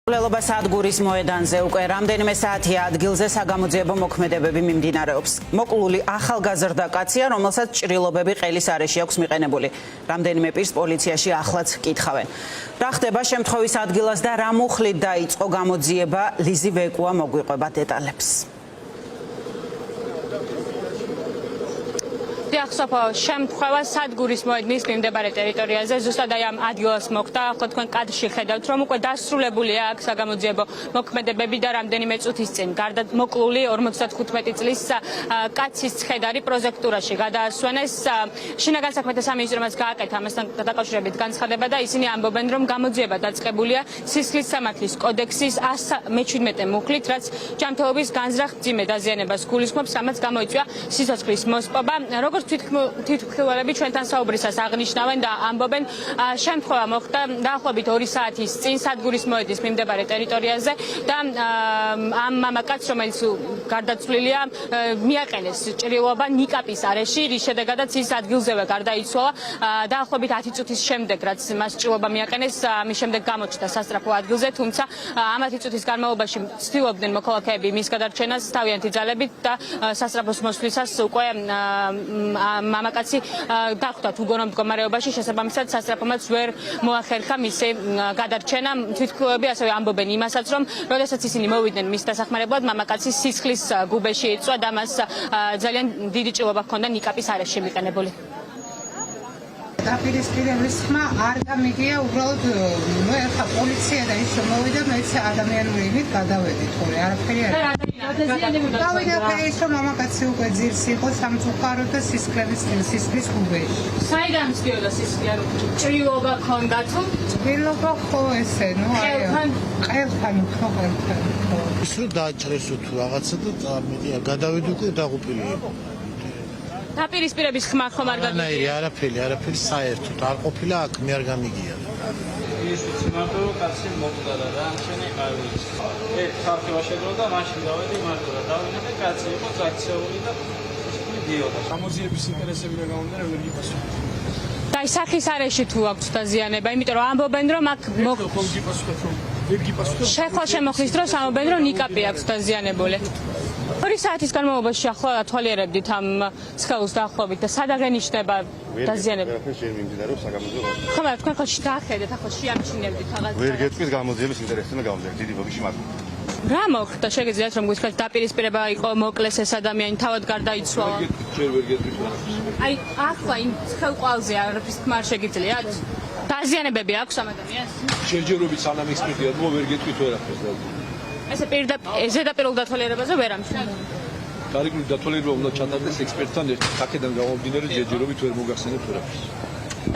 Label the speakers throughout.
Speaker 1: ლელობა სადგურის მოედანზე უკვე რამდენიმე საათია ადგილზე საგამოძიებო მოქმედებები მიმდინარეობს. მოკლული ახალგაზრდა კაცია, რომელსაც ჭრილობები ყელის არეში აქვს მიყენებული. რამდენიმე პირს პოლიციაში ახლაც კითხავენ. რა ხდება შემთხვევის ადგილას და რა მუხლით დაიწყო გამოძიება, ლიზი ვეკუა მოგვიყვება დეტალებს.
Speaker 2: შემთხვევა სადგურის მოედნის მიმდებარე ტერიტორიაზე ზუსტად ამ ადგილას მოხდა. ახლა თქვენ კადრში ხედავთ, რომ უკვე დასრულებულია აქ საგამოძიებო მოქმედებები და რამდენიმე წუთის წინ გარდა მოკლული 55 წლის კაცის ცხედარი პროზექტურაში გადაასვენეს. შინაგან საქმეთა სამინისტრომაც გააკეთა ამასთან დაკავშირებით განცხადება და ისინი ამბობენ, რომ გამოძიება დაწყებულია სისხლის სამართლის კოდექსის 117 მუხლით, რაც ჯანმრთელობის განზრახ მძიმე დაზიანებას გულისხმობს, რამაც გამოიწვია სიცოცხლის მოსპობა. როგორც თვითმხილველები ჩვენთან საუბრისას აღნიშნავენ და ამბობენ, შემთხვევა მოხდა დაახლოებით 2 საათის წინ სადგურის მოედნის მიმდებარე ტერიტორიაზე და ამ მამაკაცს, რომელიც გარდაცვლილია, მიაყენეს ჭრილობა ნიკაპის არეში, რის შედეგადაც ის ადგილზევე გარდაიცვალა. დაახლოებით 10 წუთის შემდეგ, რაც მას ჭრილობა მიაყენეს, ამის შემდეგ გამოჩნდა სასწრაფო ადგილზე, თუმცა ამ 10 წუთის განმავლობაში ცდილობდნენ მოქალაქეები მის გადარჩენას თავიანთი ძალებით და სასწრაფოს მოსვლისას უკვე მამაკაცი დახვდათ უგონო მდგომარეობაში, შესაბამისად სასწრაფომაც ვერ მოახერხა მისი გადარჩენა. თვითმხილველები ასევე ამბობენ იმასაც, რომ როდესაც ისინი მოვიდნენ მის დასახმარებლად, მამაკაცი სისხლის გუბეში იწვა და მას ძალიან დიდი ჭრილობა ჰქონდა ნიკაპის არეში მიყენებული.
Speaker 3: დაპირისპირების ხმა არ გამიგია, უბრალოდ ეხა პოლიცია და ის მოვიდა, მეც ადამიანური იმით გადავედით, ხოლმე არაფერი არ დავინახე ის, რომ მამაკაცი უკვე ძირს იყო სამწუხაროდ და სისხლის გუბეში.
Speaker 2: საიდან მცდიოდა სისხლი? ჭრილობა ჰქონდა თუ?
Speaker 3: ჭრილობა ხო ესე, ნუ ყელთან.
Speaker 4: ის რომ დააჭრეს თუ რაღაცა და გადავედი უკვე დაღუპული იყო.
Speaker 2: დაპირისპირების ხმა ხომ არ
Speaker 4: გამიგია? არაფერი საერთოდ არ ყოფილა აქ, მე არ გამიგია.
Speaker 5: ის მარტო კაცი მოკვდა და ამჩენი ყავით. ხალხი შეგრო და მაშინ დავედი მარტო და დავინახე კაცი იყო წაქცეული და მიდიოდა.
Speaker 6: გამოძიების ინტერესებიდან გამომდინარე ვერ გიპასუხა.
Speaker 2: და სახის არეში თუ აქვს დაზიანება, იმიტომ რომ ამბობენ, რომ აქ შეხლა შემოხლის დროს ამბობენ, რომ ნიკაპი აქვს დაზიანებული. 2 საათის განმავლობაში ახლა ათვალიერებდით ამ სხეულს დაახლოებით და სად აღენიშნება დაზიანება? ხო, მაგრამ თქვენ ხო შეგახედეთ, ახლა შეამჩნევდით რაღაც.
Speaker 7: ვერ გეტყვით გამოძიების ინტერესებიდან გამომდინარე, დიდი მოგიში მადლობა.
Speaker 2: რა მოხდა? შეგიძლიათ რომ გითხრათ დაპირისპირება იყო, მოკლეს ეს ადამიანი, თავად გარდაიცვალა?
Speaker 7: ვერ გეტყვით.
Speaker 2: აი, ახლა იმ სხეულყვალზე არაფრის თქმა არ შეგიძლიათ? დაზიანებები აქვს ამ ადამიანს?
Speaker 6: შეჯერობით სანამ ექსპერტია, ვერ გეტყვით ვერაფერს.
Speaker 2: ესე ზედაპირულ დათვალიერებაზე ვერ ამჩნევ.
Speaker 6: გარკვეული დათვალიერება უნდა ჩატარდეს ექსპერტთან ერთად, აქედან გამომდინარე ჯერჯერობით ვერ მოგახსენებთ ვერაფერს.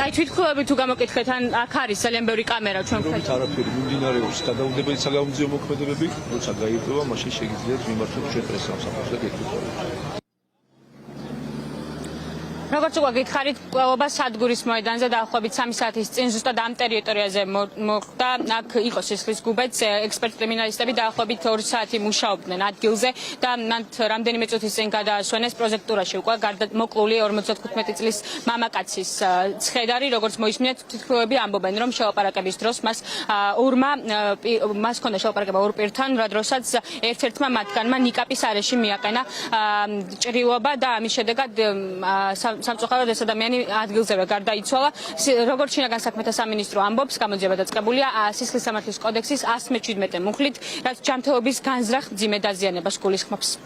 Speaker 2: აი თვითმხილველები თუ გამოკითხეთ, ან აქ არის ძალიან ბევრი კამერა ჩვენ ვხედავთ.
Speaker 6: არაფერი მიმდინარეობს გადაუდებელი საგამოძიებო მოქმედებები, როცა გაირკვევა, მაშინ შეგიძლიათ მიმართოთ ჩვენ პრესამსახურს და გეკითხოთ.
Speaker 2: როგორც უკვე გითხარით, ყველობა სადგურის მოედანზე დაახლოებით 3 საათის წინ ზუსტად ამ ტერიტორიაზე მოხდა. აქ იყო სისხლის გუბეც, ექსპერტ-კრიმინალისტები დაახლოებით 2 საათი მუშაობდნენ ადგილზე და მათ რამდენიმე წუთის წინ გადაასვენეს პროზექტურაში უკვე მოკლული 55 წლის მამაკაცის ცხედარი. როგორც მოისმინეთ, თვითმხილველები ამბობენ, რომ შელაპარაკების დროს მას ჰქონდა შელაპარაკება ორ პირთან, როდესაც ერთ-ერთმა მათგანმა ნიკაპის არეში მიაყენა ჭრილობა და ამის შედეგად სამწუხაროდ ეს ადამიანი ადგილზევე გარდაიცვალა. როგორც შინაგან საქმეთა სამინისტრო ამბობს, გამოძიება დაწყებულია სისხლის სამართლის კოდექსის 117 მუხლით, რაც ჯანმრთელობის განზრახ მძიმე დაზიანებას გულისხმობს.